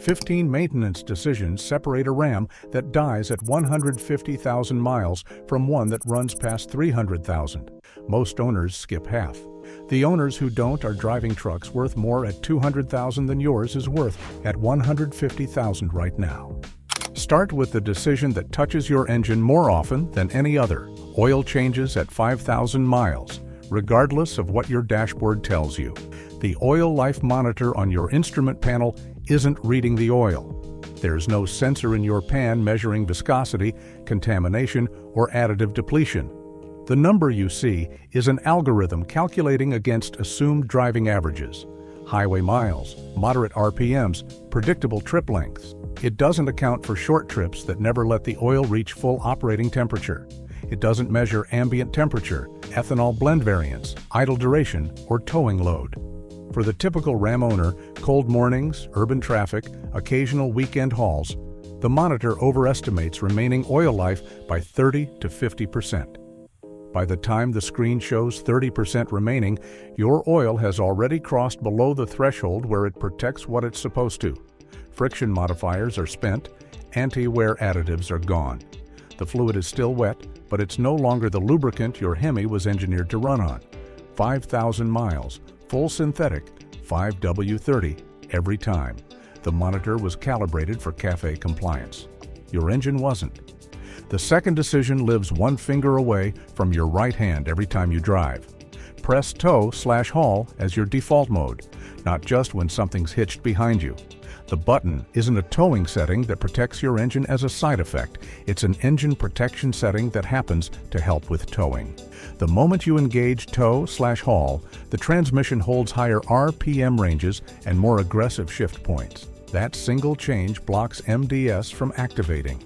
15 maintenance decisions separate a Ram that dies at 150,000 miles from one that runs past 300,000. Most owners skip half. The owners who don't are driving trucks worth more at 200,000 than yours is worth at 150,000 right now. Start with the decision that touches your engine more often than any other. Oil changes at 5,000 miles, regardless of what your dashboard tells you. The oil life monitor on your instrument panel isn't reading the oil. There's no sensor in your pan measuring viscosity, contamination, or additive depletion. The number you see is an algorithm calculating against assumed driving averages, highway miles, moderate RPMs, predictable trip lengths. It doesn't account for short trips that never let the oil reach full operating temperature. It doesn't measure ambient temperature, ethanol blend variance, idle duration, or towing load. For the typical Ram owner, cold mornings, urban traffic, occasional weekend hauls, the monitor overestimates remaining oil life by 30 to 50%. By the time the screen shows 30% remaining, your oil has already crossed below the threshold where it protects what it's supposed to. Friction modifiers are spent, anti-wear additives are gone. The fluid is still wet, but it's no longer the lubricant your HEMI was engineered to run on. 5,000 miles, full synthetic, 5W30 every time. The monitor was calibrated for CAFE compliance. Your engine wasn't. The second decision lives one finger away from your right hand every time you drive. Press tow/haul as your default mode, not just when something's hitched behind you. The button isn't a towing setting that protects your engine as a side effect. It's an engine protection setting that happens to help with towing. The moment you engage tow/haul, the transmission holds higher RPM ranges and more aggressive shift points. That single change blocks MDS from activating.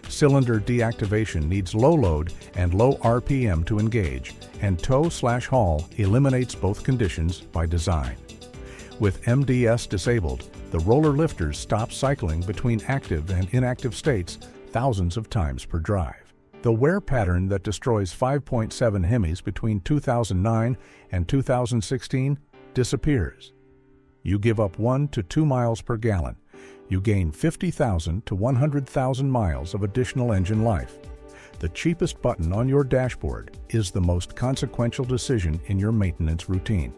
Cylinder deactivation needs low load and low RPM to engage, and tow/haul eliminates both conditions by design. With MDS disabled, the roller lifters stop cycling between active and inactive states thousands of times per drive. The wear pattern that destroys 5.7 HEMIs between 2009 and 2016 disappears. You give up 1 to 2 miles per gallon. You gain 50,000 to 100,000 miles of additional engine life. The cheapest button on your dashboard is the most consequential decision in your maintenance routine,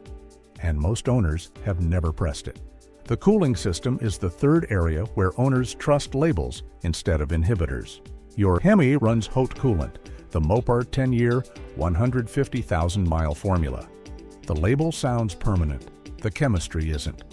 and most owners have never pressed it. The cooling system is the third area where owners trust labels instead of inhibitors. Your HEMI runs HOAT coolant, the Mopar 10-year, 150,000-mile formula. The label sounds permanent. The chemistry isn't.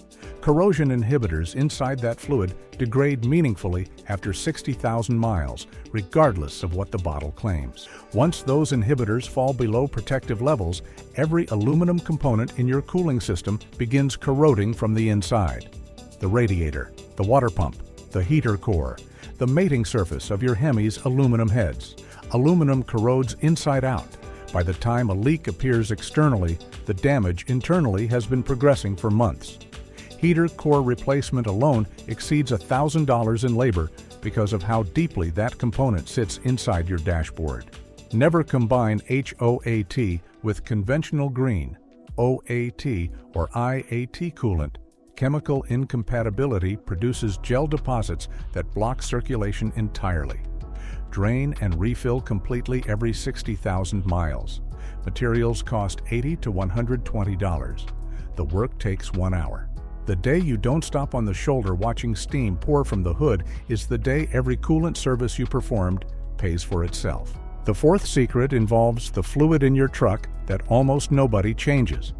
Corrosion inhibitors inside that fluid degrade meaningfully after 60,000 miles, regardless of what the bottle claims. Once those inhibitors fall below protective levels, every aluminum component in your cooling system begins corroding from the inside. The radiator, the water pump, the heater core, the mating surface of your HEMI's aluminum heads. Aluminum corrodes inside out. By the time a leak appears externally, the damage internally has been progressing for months. Heater core replacement alone exceeds $1,000 in labor because of how deeply that component sits inside your dashboard. Never combine HOAT with conventional green, OAT or IAT coolant. Chemical incompatibility produces gel deposits that block circulation entirely. Drain and refill completely every 60,000 miles. Materials cost $80 to $120. The work takes 1 hour. The day you don't stop on the shoulder watching steam pour from the hood is the day every coolant service you performed pays for itself. The fourth secret involves the fluid in your truck that almost nobody changes,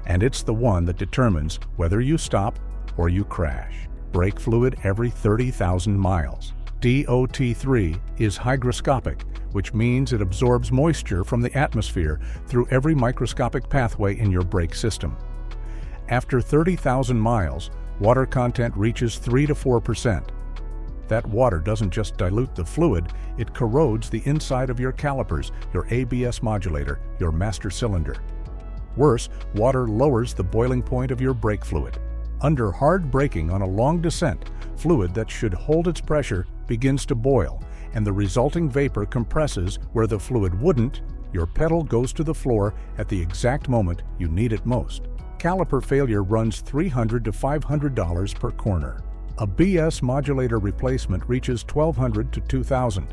and it's the one that determines whether you stop or you crash. Brake fluid every 30,000 miles. DOT3 is hygroscopic, which means it absorbs moisture from the atmosphere through every microscopic pathway in your brake system. After 30,000 miles, water content reaches 3 to 4%. That water doesn't just dilute the fluid, it corrodes the inside of your calipers, your ABS modulator, your master cylinder. Worse, water lowers the boiling point of your brake fluid. Under hard braking on a long descent, fluid that should hold its pressure begins to boil, and the resulting vapor compresses where the fluid wouldn't. Your pedal goes to the floor at the exact moment you need it most. Caliper failure runs $300 to $500 per corner. A BS modulator replacement reaches $1,200 to $2,000.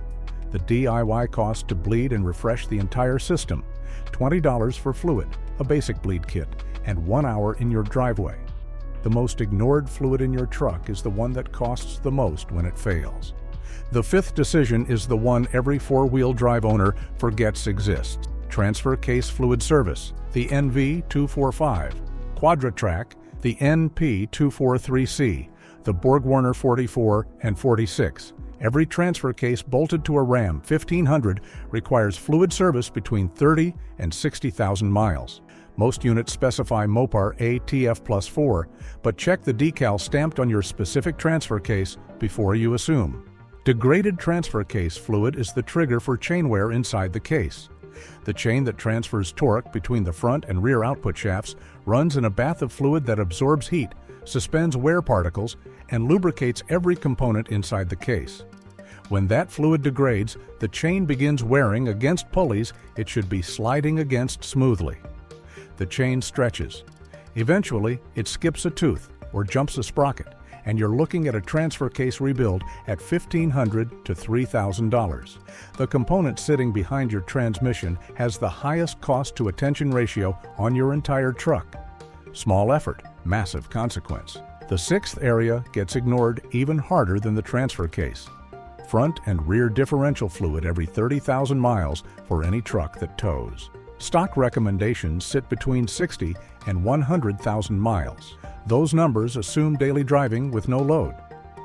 The DIY cost to bleed and refresh the entire system, $20 for fluid, a basic bleed kit, and 1 hour in your driveway. The most ignored fluid in your truck is the one that costs the most when it fails. The fifth decision is the one every four-wheel drive owner forgets exists. Transfer case fluid service, the NV245, QuadraTrack, the NP243C, the BorgWarner 44 and 46. Every transfer case bolted to a Ram 1500 requires fluid service between 30 and 60,000 miles. Most units specify Mopar ATF Plus 4, but check the decal stamped on your specific transfer case before you assume. Degraded transfer case fluid is the trigger for chain wear inside the case. The chain that transfers torque between the front and rear output shafts runs in a bath of fluid that absorbs heat, suspends wear particles, and lubricates every component inside the case. When that fluid degrades, the chain begins wearing against pulleys it should be sliding against smoothly. The chain stretches. Eventually, it skips a tooth or jumps a sprocket, and you're looking at a transfer case rebuild at $1,500 to $3,000. The component sitting behind your transmission has the highest cost-to-attention ratio on your entire truck. Small effort, massive consequence. The sixth area gets ignored even harder than the transfer case. Front and rear differential fluid every 30,000 miles for any truck that tows. Stock recommendations sit between 60 and 100,000 miles. Those numbers assume daily driving with no load.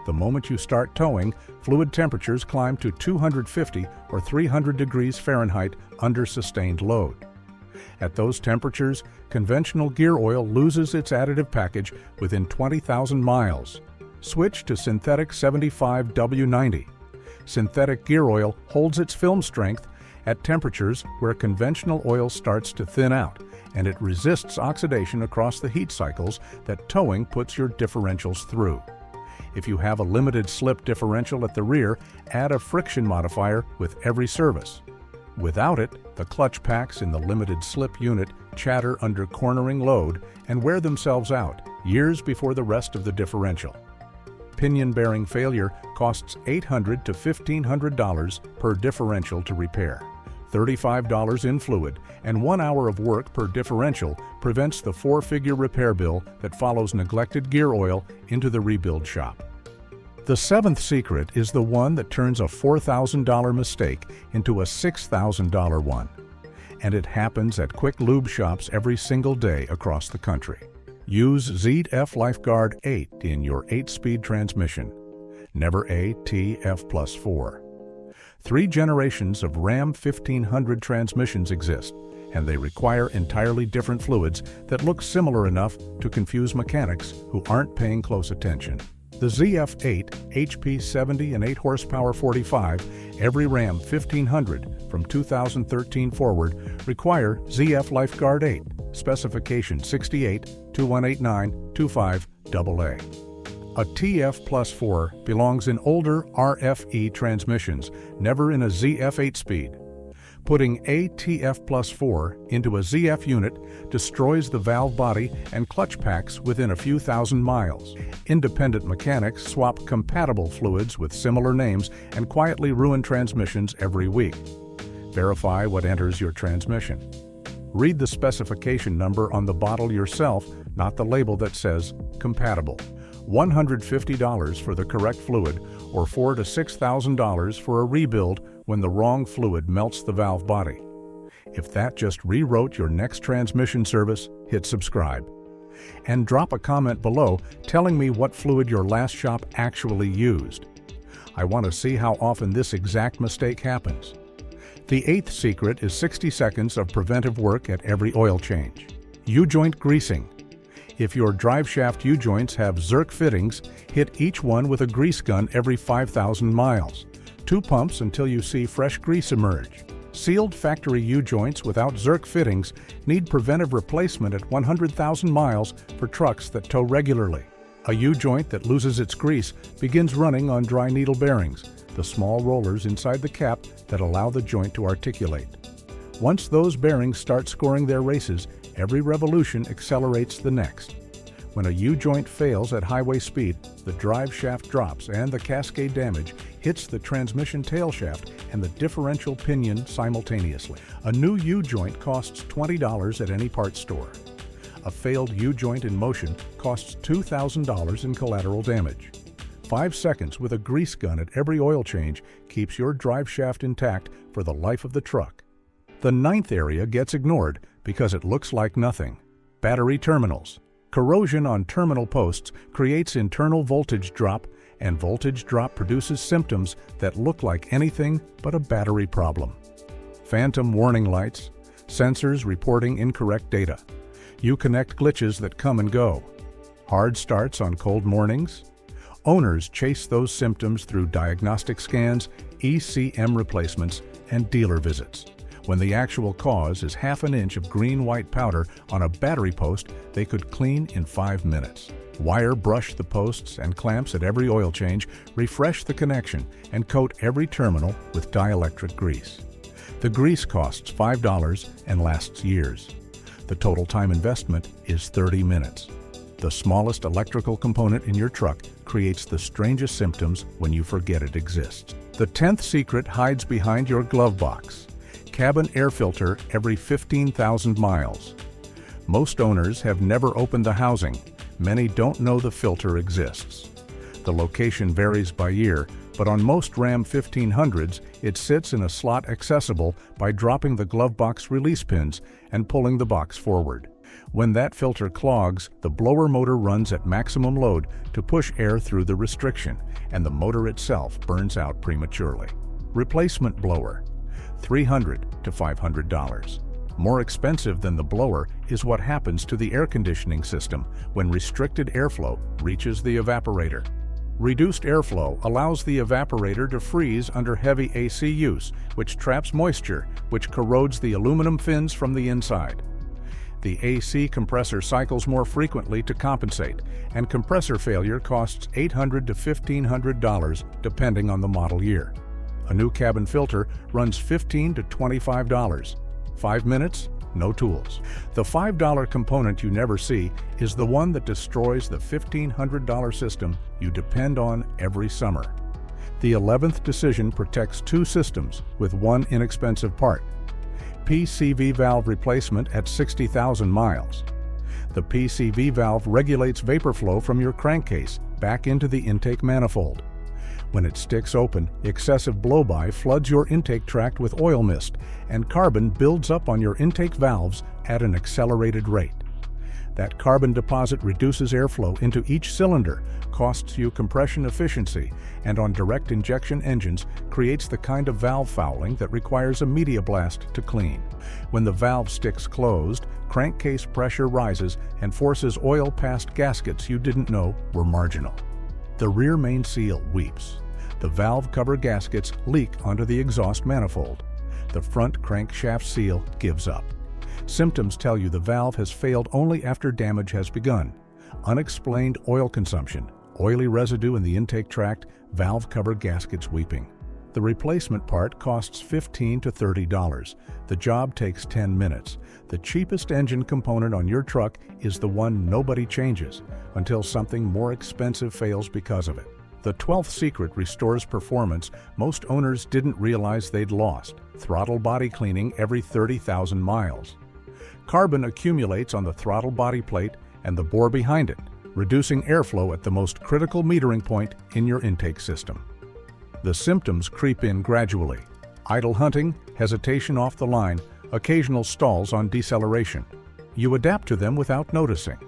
The moment you start towing, fluid temperatures climb to 250 or 300 degrees Fahrenheit under sustained load. At those temperatures, conventional gear oil loses its additive package within 20,000 miles. Switch to synthetic 75W90. Synthetic gear oil holds its film strength at temperatures where conventional oil starts to thin out, and it resists oxidation across the heat cycles that towing puts your differentials through. If you have a limited slip differential at the rear, add a friction modifier with every service. Without it, the clutch packs in the limited slip unit chatter under cornering load and wear themselves out years before the rest of the differential. Pinion bearing failure costs $800 to $1,500 per differential to repair. $35 in fluid and 1 hour of work per differential prevents the four-figure repair bill that follows neglected gear oil into the rebuild shop. The seventh secret is the one that turns a $4,000 mistake into a $6,000 one, and it happens at quick lube shops every single day across the country. Use ZF Lifeguard 8 in your 8-speed transmission, never ATF Plus 4. 3 generations of Ram 1500 transmissions exist, and they require entirely different fluids that look similar enough to confuse mechanics who aren't paying close attention. The ZF8, HP 70 and 8 horsepower 45, every Ram 1500 from 2013 forward require ZF Lifeguard 8, specification 68-2189-25AA. A TF Plus 4 belongs in older RFE transmissions, never in a ZF 8-speed. Putting ATF Plus 4 into a ZF unit destroys the valve body and clutch packs within a few thousand miles. Independent mechanics swap compatible fluids with similar names and quietly ruin transmissions every week. Verify what enters your transmission. Read the specification number on the bottle yourself, not the label that says compatible. $150 for the correct fluid, or $4,000 to $6,000 for a rebuild when the wrong fluid melts the valve body. If that just rewrote your next transmission service, hit subscribe. And drop a comment below telling me what fluid your last shop actually used. I want to see how often this exact mistake happens. The 8th secret is 60 seconds of preventive work at every oil change. U-joint greasing. If your drive shaft U-joints have Zerk fittings, hit each one with a grease gun every 5,000 miles. 2 pumps until you see fresh grease emerge. Sealed factory U-joints without Zerk fittings need preventive replacement at 100,000 miles for trucks that tow regularly. A U-joint that loses its grease begins running on dry needle bearings, the small rollers inside the cap that allow the joint to articulate. Once those bearings start scoring their races, every revolution accelerates the next. When a U-joint fails at highway speed, the drive shaft drops and the cascade damage hits the transmission tail shaft and the differential pinion simultaneously. A new U-joint costs $20 at any parts store. A failed U-joint in motion costs $2,000 in collateral damage. 5 seconds with a grease gun at every oil change keeps your drive shaft intact for the life of the truck. The 9th area gets ignored because it looks like nothing. Battery terminals. Corrosion on terminal posts creates internal voltage drop, and voltage drop produces symptoms that look like anything but a battery problem. Phantom warning lights, sensors reporting incorrect data, U-connect glitches that come and go, hard starts on cold mornings. Owners chase those symptoms through diagnostic scans, ECM replacements, and dealer visits. When the actual cause is half an inch of green-white powder on a battery post they could clean in 5 minutes. Wire brush the posts and clamps at every oil change, refresh the connection, and coat every terminal with dielectric grease. The grease costs $5 and lasts years. The total time investment is 30 minutes. The smallest electrical component in your truck creates the strangest symptoms when you forget it exists. The 10th secret hides behind your glove box. Cabin air filter every 15,000 miles. Most owners have never opened the housing. Many don't know the filter exists. The location varies by year, but on most Ram 1500s, it sits in a slot accessible by dropping the glove box release pins and pulling the box forward. When that filter clogs, the blower motor runs at maximum load to push air through the restriction, and the motor itself burns out prematurely. Replacement blower. $300 to $500. More expensive than the blower is what happens to the air conditioning system when restricted airflow reaches the evaporator. Reduced airflow allows the evaporator to freeze under heavy AC use, which traps moisture, which corrodes the aluminum fins from the inside. The AC compressor cycles more frequently to compensate, and compressor failure costs $800 to $1,500 depending on the model year. A new cabin filter runs $15 to $25. 5 minutes, no tools. The $5 component you never see is the one that destroys the $1,500 system you depend on every summer. The 11th decision protects 2 systems with one inexpensive part. PCV valve replacement at 60,000 miles. The PCV valve regulates vapor flow from your crankcase back into the intake manifold. When it sticks open, excessive blowby floods your intake tract with oil mist, and carbon builds up on your intake valves at an accelerated rate. That carbon deposit reduces airflow into each cylinder, costs you compression efficiency, and on direct injection engines creates the kind of valve fouling that requires a media blast to clean. When the valve sticks closed, crankcase pressure rises and forces oil past gaskets you didn't know were marginal. The rear main seal weeps. The valve cover gaskets leak onto the exhaust manifold. The front crankshaft seal gives up. Symptoms tell you the valve has failed only after damage has begun. Unexplained oil consumption, oily residue in the intake tract, valve cover gaskets weeping. The replacement part costs $15 to $30. The job takes 10 minutes. The cheapest engine component on your truck is the one nobody changes until something more expensive fails because of it. The 12th secret restores performance most owners didn't realize they'd lost. Throttle body cleaning every 30,000 miles. Carbon accumulates on the throttle body plate and the bore behind it, reducing airflow at the most critical metering point in your intake system. The symptoms creep in gradually. Idle hunting, hesitation off the line, occasional stalls on deceleration. You adapt to them without noticing.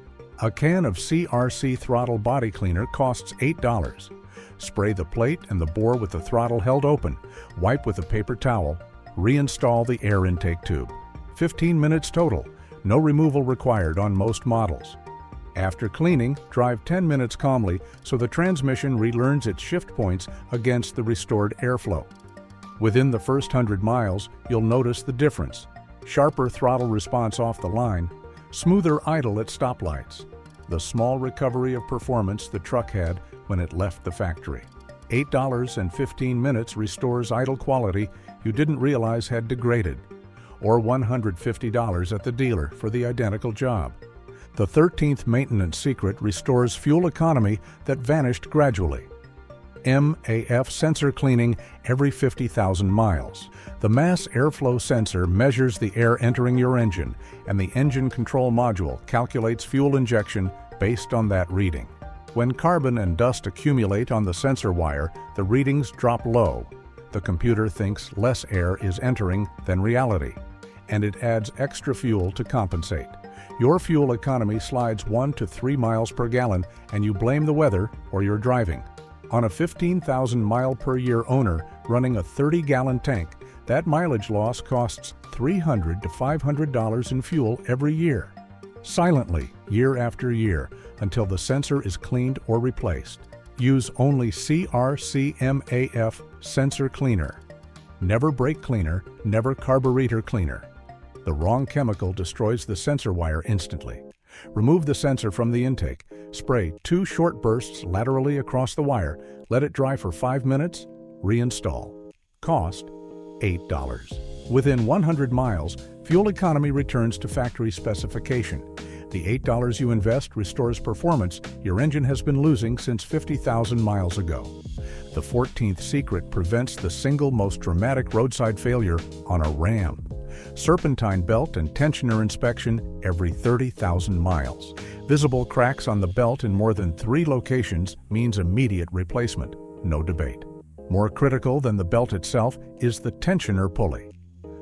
A can of CRC throttle body cleaner costs $8. Spray the plate and the bore with the throttle held open, wipe with a paper towel, reinstall the air intake tube. 15 minutes total, no removal required on most models. After cleaning, drive 10 minutes calmly so the transmission relearns its shift points against the restored airflow. Within the first 100 miles, you'll notice the difference. Sharper throttle response off the line, smoother idle at stoplights. The small recovery of performance the truck had when it left the factory. $8 and 15 minutes restores idle quality you didn't realize had degraded, or $150 at the dealer for the identical job. The 13th maintenance secret restores fuel economy that vanished gradually. MAF sensor cleaning every 50,000 miles. The mass airflow sensor measures the air entering your engine, and the engine control module calculates fuel injection based on that reading. When carbon and dust accumulate on the sensor wire, the readings drop low. The computer thinks less air is entering than reality, and it adds extra fuel to compensate. Your fuel economy slides 1 to 3 miles per gallon, and you blame the weather or your driving. On a 15,000 mile per year owner running a 30-gallon tank, that mileage loss costs $300 to $500 in fuel every year. Silently, year after year, until the sensor is cleaned or replaced. Use only CRCMAF sensor cleaner. Never brake cleaner, never carburetor cleaner. The wrong chemical destroys the sensor wire instantly. Remove the sensor from the intake. Spray 2 short bursts laterally across the wire. Let it dry for 5 minutes. Reinstall. Cost $8. Within 100 miles, fuel economy returns to factory specification. The $8 you invest restores performance your engine has been losing since 50,000 miles ago. The 14th secret prevents the single most dramatic roadside failure on a Ram. Serpentine belt and tensioner inspection every 30,000 miles. Visible cracks on the belt in more than 3 locations means immediate replacement. No debate. More critical than the belt itself is the tensioner pulley.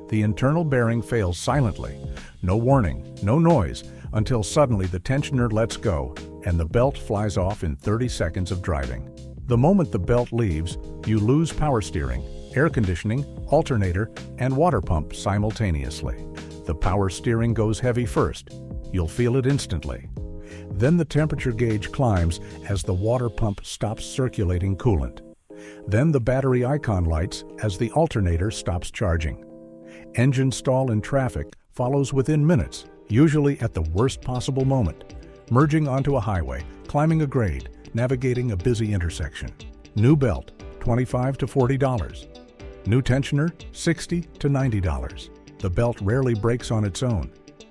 The internal bearing fails silently. No warning, no noise, until suddenly the tensioner lets go and the belt flies off in 30 seconds of driving. The moment the belt leaves, you lose power steering, air conditioning, alternator, and water pump simultaneously. The power steering goes heavy first. You'll feel it instantly. Then the temperature gauge climbs as the water pump stops circulating coolant. Then the battery icon lights as the alternator stops charging. Engine stall in traffic follows within minutes, usually at the worst possible moment. Merging onto a highway, climbing a grade, navigating a busy intersection. New belt, $25 to $40. New tensioner, $60 to $90. The belt rarely breaks on its own.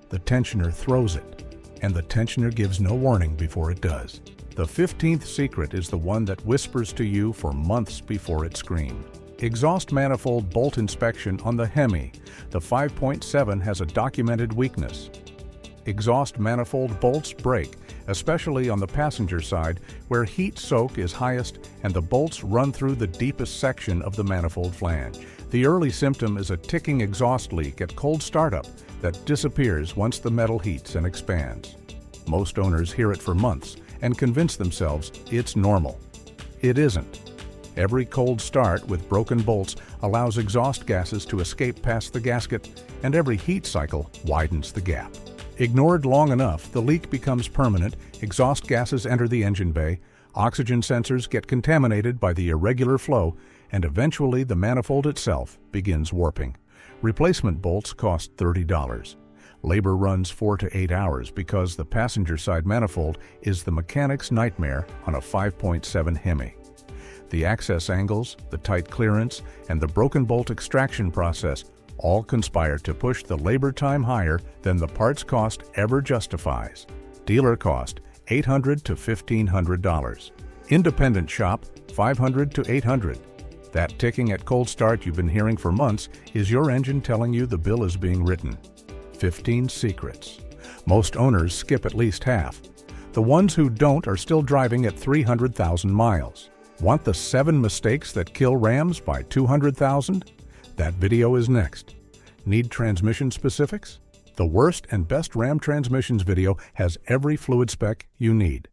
The tensioner throws it, and the tensioner gives no warning before it does. The 15th secret is the one that whispers to you for months before it screams. Exhaust manifold bolt inspection on the HEMI. The 5.7 has a documented weakness. Exhaust manifold bolts break, especially on the passenger side where heat soak is highest and the bolts run through the deepest section of the manifold flange. The early symptom is a ticking exhaust leak at cold startup that disappears once the metal heats and expands. Most owners hear it for months and convince themselves it's normal. It isn't. Every cold start with broken bolts allows exhaust gases to escape past the gasket, and every heat cycle widens the gap. Ignored long enough, the leak becomes permanent, exhaust gases enter the engine bay, oxygen sensors get contaminated by the irregular flow, and eventually the manifold itself begins warping. Replacement bolts cost $30. Labor runs 4 to 8 hours because the passenger side manifold is the mechanic's nightmare on a 5.7 HEMI. The access angles, the tight clearance, and the broken bolt extraction process all conspire to push the labor time higher than the parts cost ever justifies. Dealer cost $800 to $1,500. Independent shop $500 to $800. That ticking at cold start you've been hearing for months is your engine telling you the bill is being written. 15 secrets. Most owners skip at least half. The ones who don't are still driving at 300,000 miles. Want the 7 mistakes that kill Rams by 200,000? That video is next. Need transmission specifics? The worst and best Ram transmissions video has every fluid spec you need.